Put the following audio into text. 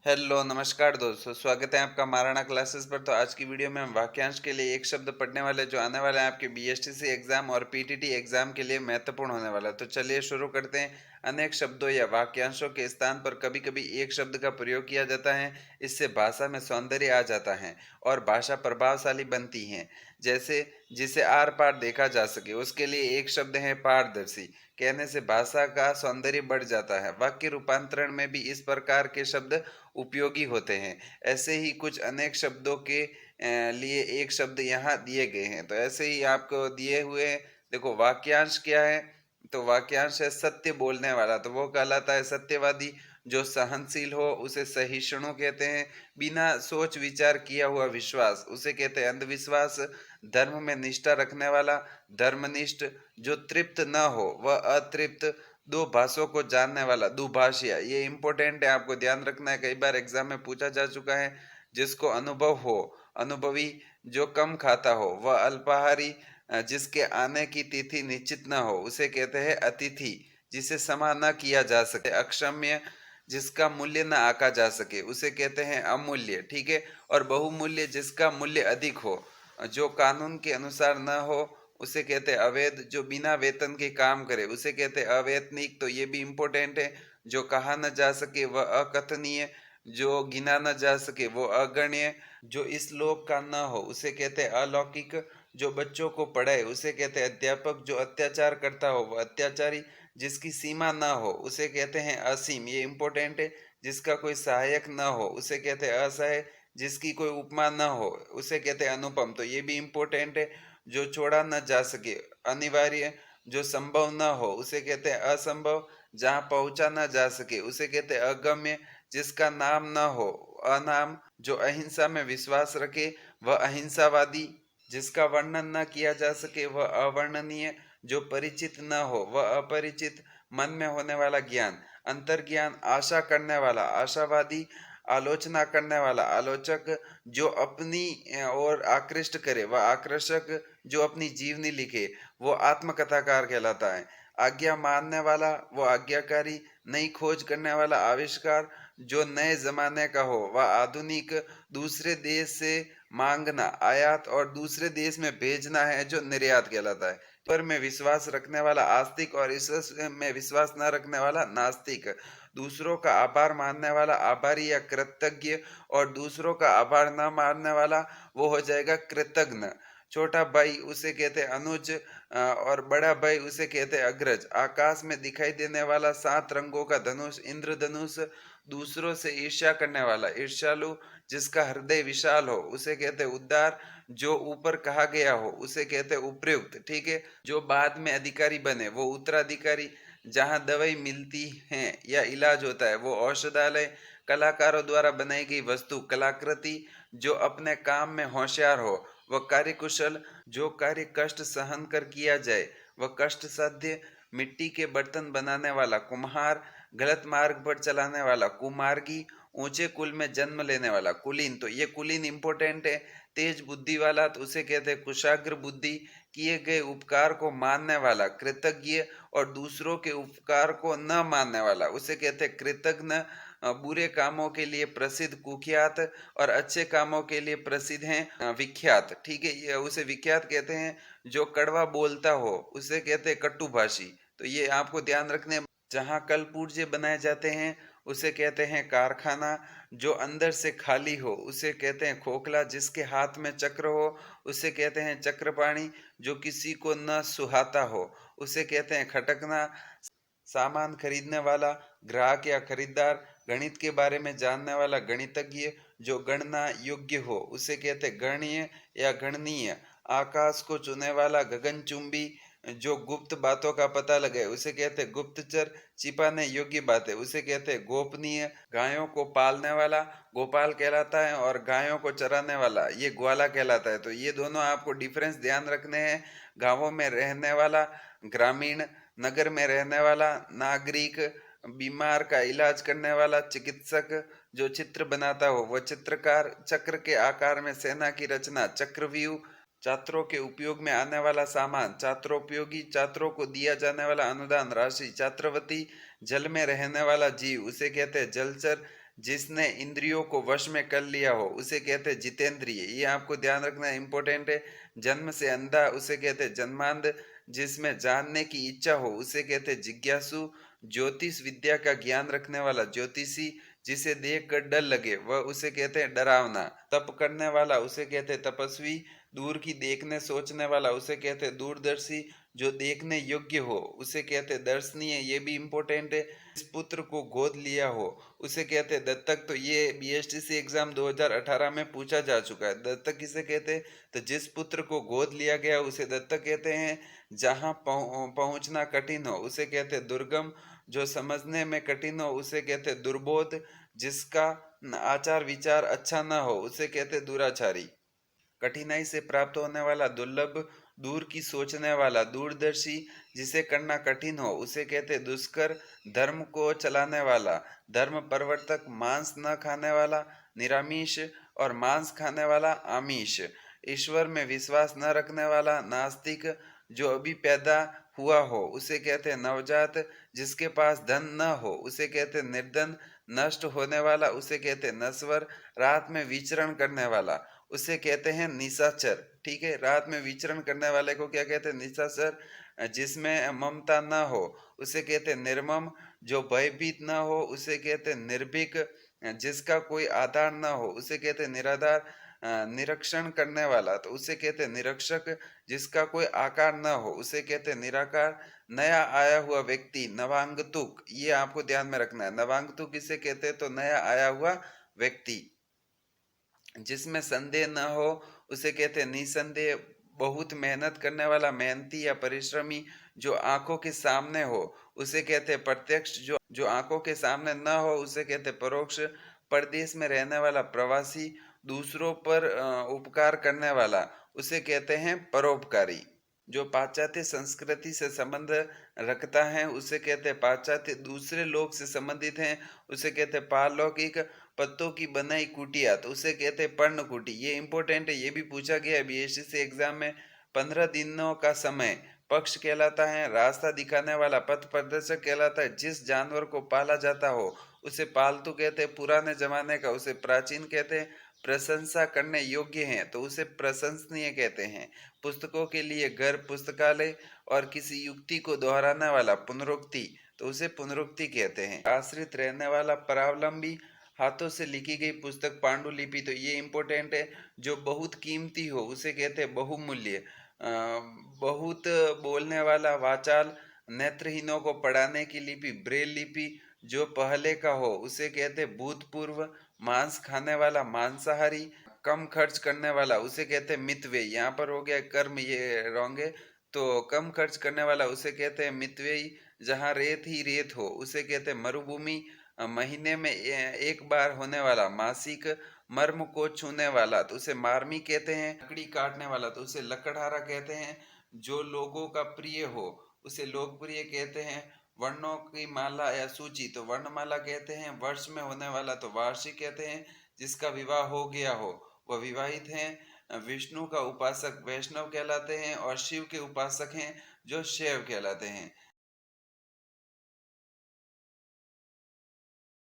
Hello नमस्कार दोस्तों, स्वागत है आपका महाराणा क्लासेस पर। तो आज की वीडियो में हम वाक्यांश के लिए एक शब्द पढ़ने वाले जो आने वाला है आपके बीएसटीसी एग्जाम और पीटीटी एग्जाम के लिए महत्वपूर्ण होने वाला है। तो चलिए शुरू करते हैं। अनेक शब्दों या वाक्यांशों के स्थान पर कभी कभी एक शब्द का प्रयोग किया जाता है। इससे भाषा में सौंदर्य आ जाता है और भाषा प्रभावशाली बनती है। जैसे जिसे आर पार देखा जा सके, उसके लिए एक शब्द है पारदर्शी। कहने से भाषा का सौंदर्य बढ़ जाता है। वाक्य रूपांतरण में भी इस प्रकार के शब्द उपयोगी होते हैं। ऐसे ही कुछ अनेक शब्दों के लिए एक शब्द यहाँ दिए गए हैं। तो ऐसे ही आपको दिए हुए हैं। देखो वाक्यांश क्या है, तो वाक्यांश है सत्य बोलने वाला, तो वो कहलाता है सत्यवादी। जो सहनशील हो उसे सहिष्णु कहते हैं। बिना सोच विचार किया हुआ विश्वास उसे कहते हैं अंधविश्वास। धर्म में निष्ठा रखने वाला धर्मनिष्ठ। जो तृप्त न हो वह अतृप्त। दो भाषाओं को जानने वाला दुभाषिया। ये इंपॉर्टेंट है, आपको ध्यान रखना है, कई बार एग्जाम में पूछा जा चुका है। जिसको अनुभव हो अनुभवी। जो कम खाता हो वह अल्पाहारी। जिसके आने की तिथि निश्चित न हो उसे कहते हैं अतिथि। जिसे क्षमा न किया जा सके अक्षम्य। जिसका मूल्य न आका जा सके उसे कहते हैं अमूल्य, ठीक है। और बहुमूल्य, जिसका मूल्य अधिक हो। जो कानून के अनुसार न हो उसे कहते हैं अवैध। जो बिना वेतन के काम करे उसे कहते हैं अवैतनिक, तो ये भी इम्पोर्टेंट है। जो कहा न जा सके वह अकथनीय। जो गिना न जा सके वो अगण्य। जो इस लोक का न हो उसे कहते हैं अलौकिक। जो बच्चों को पढ़ाए उसे कहते हैं अध्यापक। जो अत्याचार करता हो वह अत्याचारी। जिसकी सीमा न हो उसे कहते हैं असीम, ये इम्पोर्टेंट है। जिसका कोई सहायक न हो उसे कहते हैं असहाय। जिसकी कोई उपमा न हो उसे कहते हैं अनुपम, तो ये भी इम्पोर्टेंट है। जो छोड़ा न जा सके अनिवार्य। जो संभव न हो उसे कहते हैं असंभव। जहाँ पहुंचा न जा सके उसे कहते हैं अगम्य। जिसका नाम न हो अनाम। जो अहिंसा में विश्वास रखे वह अहिंसावादी। जिसका वर्णन न किया जा सके वह अवर्णनीय। जो परिचित न हो वह अपरिचित। मन में होने वाला ज्ञान अंतर्ज्ञान। आशा करने वाला आशावादी। आलोचना करने वाला आलोचक। जो अपनी ओर आकृष्ट करे वह आकर्षक। जो अपनी जीवनी लिखे वो आत्मकथाकार कहलाता है। आज्ञा मानने वाला वो आज्ञाकारी। नई खोज करने वाला आविष्कार। जो नए जमाने का हो वह आधुनिक। दूसरे देश से मांगना आयात और दूसरे देश में भेजना है जो निर्यात कहलाता है। पर में विश्वास रखने वाला आस्तिक और ईश्वर में विश्वास न रखने वाला नास्तिक। दूसरों का आभार मानने वाला आभारी या कृतज्ञ और दूसरों का आभार न मानने वाला वो हो जाएगा कृतज्ञ। छोटा भाई उसे कहते हैं अनुज और बड़ा भाई उसे कहते हैं अग्रज। आकाश में दिखाई देने वाला 7 रंगों का धनुष इंद्रधनुष। दूसरों से ईर्ष्या करने वाला ईर्ष्यालु। जिसका हृदय विशाल हो उसे कहते हैं उदार। जो ऊपर कहा गया हो उसे कहते हैं उपयुक्त, ठीक है। जो बाद में अधिकारी बने वो उत्तराधिकारी। जहाँ दवाई मिलती है या इलाज होता है वो औषधालय। कलाकारों द्वारा बनाई गई वस्तु कलाकृति। जो अपने काम में होशियार हो वह कार्यकुशल। जो कार्य कष्ट सहन कर किया जाए वह कष्ट साध्य। मिट्टी के बर्तन बनाने वाला कुम्हार। गलत मार्ग पर चलाने वाला कुमार्गी। ऊंचे कुल में जन्म लेने वाला कुलीन, तो ये कुलीन इंपॉर्टेंट है। तेज बुद्धि वाला तो उसे कहते हैं कुशाग्र बुद्धि। किए गए उपकार को मानने वाला कृतज्ञ और दूसरों के उपकार को न मानने वाला उसे कहते हैं कृतज्ञ। बुरे कामों के लिए प्रसिद्ध कुख्यात और अच्छे कामों के लिए प्रसिद्ध हैं विख्यात, ठीक है। ये उसे विख्यात कहते हैं। जो कड़वा बोलता हो उसे कहते हैं कटुभाषी, तो ये आपको ध्यान रखने। जहाँ कल पुर्जे बनाए जाते हैं उसे कहते हैं कारखाना। जो अंदर से खाली हो उसे कहते हैं खोखला। जिसके हाथ में चक्र हो उसे कहते हैं चक्रपाणी। जो किसी को न सुहाता हो उसे कहते हैं खटकना। सामान खरीदने वाला ग्राहक या खरीदार। गणित के बारे में जानने वाला गणितज्ञ। जो गणना योग्य हो उसे कहते हैं गणनीय या गणनीय। आकाश को छूने वाला गगनचुंबी। जो गुप्त बातों का पता लगे उसे कहते हैं गुप्तचर। छिपाने योग्य बातें उसे कहते हैं गोपनीय। गायों को पालने वाला गोपाल कहलाता है और गायों को चराने वाला ये ग्वाला कहलाता है। तो ये दोनों आपको डिफरेंस ध्यान रखने हैं। गांवों में रहने वाला ग्रामीण। नगर में रहने वाला नागरिक। बीमार का इलाज करने वाला चिकित्सक। जो चित्र बनाता हो वह चित्रकार। चक्र के आकार में सेना की रचना चक्रव्यूह। छात्रों के उपयोग में आने वाला सामान छात्रोपयोगी। छात्रों को दिया जाने वाला अनुदान राशि छात्रवृत्ति। जल में रहने वाला जीव उसे कहते हैं जलचर। जिसने इंद्रियों को वश में कर लिया हो उसे कहते हैं जितेंद्रिय। ये आपको ध्यान रखना इंपॉर्टेंट है। जन्म से अंधा उसे कहते हैं जन्मांध। जिसमें जानने की इच्छा हो उसे कहते हैं जिज्ञासु। ज्योतिष विद्या का ज्ञान रखने वाला ज्योतिषी। जिसे देख कर डर लगे वह उसे कहते हैं डरावना। तप करने वाला उसे कहते हैं तपस्वी। दूर की देखने सोचने वाला उसे कहते हैं दूरदर्शी। जो देखने योग्य हो उसे कहते हैं दर्शनीय। ये भी इम्पोर्टेंट है। इस पुत्र को गोद लिया हो उसे कहते हैं दत्तक। तो ये बीएसटीसी एग्जाम 2018 में पूछा जा चुका है। दत्तक किसे कहते हैं? तो जिस पुत्र को गोद लिया गया उसे दत्तक कहते हैं। जहाँ पहुंचना कठिन हो उसे कहते हैं दुर्गम। जो समझने में कठिन हो उसे कहते हैं दुर्बोध। जिसका आचार विचार अच्छा न हो उसे कहते हैं दुराचारी। कठिनाई से प्राप्त होने वाला दुर्लभ। दूर की सोचने वाला दूरदर्शी। जिसे करना कठिन हो उसे कहते दुष्कर। धर्म को चलाने वाला धर्म प्रवर्तक। मांस न खाने वाला निरामिष और मांस खाने वाला आमिष। ईश्वर में विश्वास न रखने वाला नास्तिक। जो अभी पैदा हुआ हो उसे कहते हैं नवजात। जिसके पास धन न हो उसे कहते हैं निर्धन। नष्ट होने वाला उसे कहते हैं नश्वर। रात में विचरण करने वाला उसे कहते हैं निशाचर। ठीक है, रात में विचरण करने वाले को क्या कहते हैं? निशाचर। जिसमें ममता न हो उसे कहते हैं निर्मम। जो भयभीत न हो उसे कहते हैं निर्भीक। जिसका कोई आधार न हो उसे कहते हैं निराधार। निरीक्षण करने वाला तो उसे कहते हैं निरीक्षक। जिसका कोई आकार न हो उसे कहते हैं निराकार। नया आया हुआ व्यक्ति नवांगतुक। ये आपको ध्यान में रखना है। नवांगतुक किसे कहते हैं? तो नया आया हुआ व्यक्ति। जिसमें संदेह न हो उसे कहते हैं निसंदेह। बहुत मेहनत करने वाला मेहनती या परिश्रमी। जो आंखों के सामने हो उसे कहते हैं प्रत्यक्ष। जो आंखों के सामने न हो उसे कहते हैं परोक्ष। परदेश में रहने वाला प्रवासी। दूसरों पर उपकार करने वाला उसे कहते हैं परोपकारी। जो पाश्चात्य संस्कृति से संबंध रखता है उसे कहते हैं पाश्चात्य। दूसरे लोग से संबंधित हैं उसे कहते हैं पारलौकिक। पत्तों की बनाई कुटिया तो उसे कहते हैं पर्ण कुटी। ये इंपॉर्टेंट है, ये भी पूछा गया है बीएससी एग्जाम में। 15 दिनों का समय पक्ष कहलाता है। रास्ता दिखाने वाला पथ प्रदर्शक कहलाता है। जिस जानवर को पाला जाता हो उसे पालतू कहते हैं। पुराने जमाने का उसे प्राचीन कहते हैं। प्रशंसा करने योग्य हैं तो उसे प्रशंसनीय कहते हैं। पुस्तकों के लिए घर पुस्तकालय और किसी युक्ति को दोहराने वाला पुनरुक्ति तो उसे पुनरुक्ति कहते हैं। आश्रित रहने वाला परावलंबी। हाथों से लिखी गई पुस्तक पांडुलिपि तो ये इंपॉर्टेंट है। जो बहुत कीमती हो उसे कहते हैं बहुमूल्य। बहुत बोलने वाला वाचाल। नेत्रहीनों को पढ़ाने की लिपि ब्रेल लिपि। जो पहले का हो उसे कहते हैं भूतपूर्व। मांस खाने वाला मांसाहारी। कम खर्च करने वाला उसे कहते हैं मितव्ययी। यहाँ पर हो गया कर्म, ये रॉन्ग है। तो कम खर्च करने वाला उसे कहते हैं मितव्ययी। जहाँ रेत ही रेत हो उसे कहते हैं मरुभूमि। महीने में एक बार होने वाला मासिक। मर्म को छूने वाला तो उसे मार्मी कहते हैं। लकड़ी काटने वाला तो उसे लकड़हारा कहते हैं। जो लोगों का प्रिय हो उसे लोकप्रिय कहते हैं। वर्णों की माला या सूची तो वर्णमाला कहते हैं। वर्ष में होने वाला तो वार्षिक कहते हैं। जिसका विवाह हो गया हो वह विवाहित हैं। विष्णु का उपासक वैष्णव कहलाते हैं और शिव के उपासक हैं जो शैव कहलाते हैं।